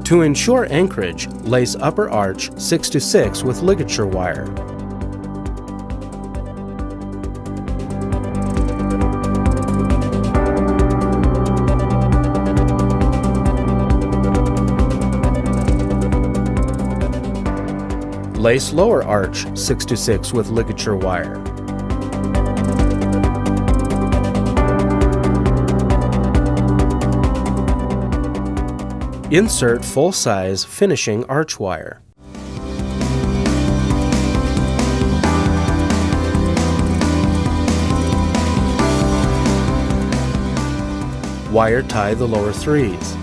To ensure anchorage, lace upper arch 6 to 6 with ligature wire. Lace lower arch 6 to 6 with ligature wire. Insert full-size finishing arch wire. Wire tie the lower threes.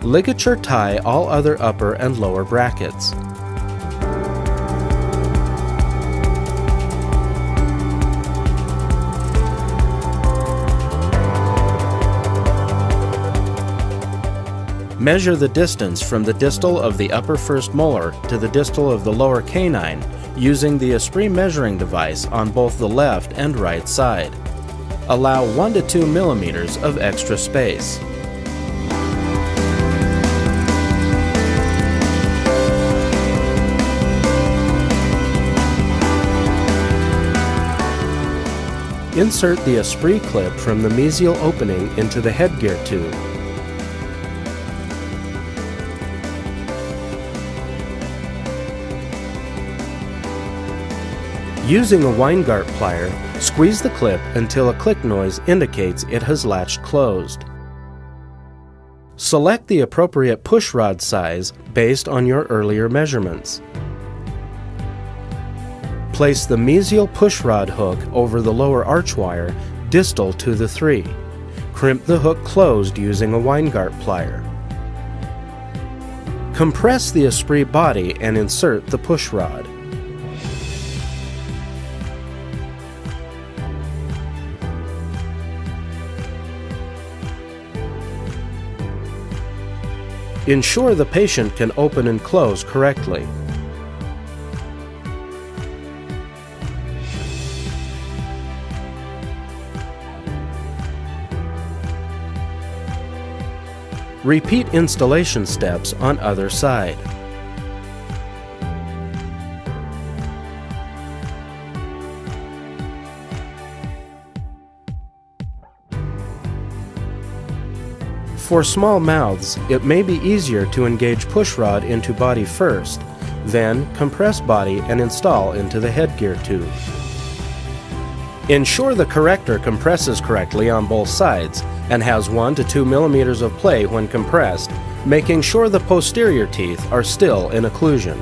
Ligature tie all other upper and lower brackets. Measure the distance from the distal of the upper first molar to the distal of the lower canine using the Esprit measuring device on both the left and right side. Allow 1 to 2 millimeters of extra space. Insert the Esprit clip from the mesial opening into the headgear tube. Using a Weingart plier, squeeze the clip until a click noise indicates it has latched closed. Select the appropriate push rod size based on your earlier measurements. Place the mesial push rod hook over the lower arch wire distal to the 3. Crimp the hook closed using a Weingart plier. Compress the Esprit body and insert the push rod. Ensure the patient can open and close correctly. Repeat installation steps on other side. For small mouths, it may be easier to engage push rod into body first, then compress body and install into the headgear tube. Ensure the corrector compresses correctly on both sides and has 1 to 2 millimeters of play when compressed, making sure the posterior teeth are still in occlusion.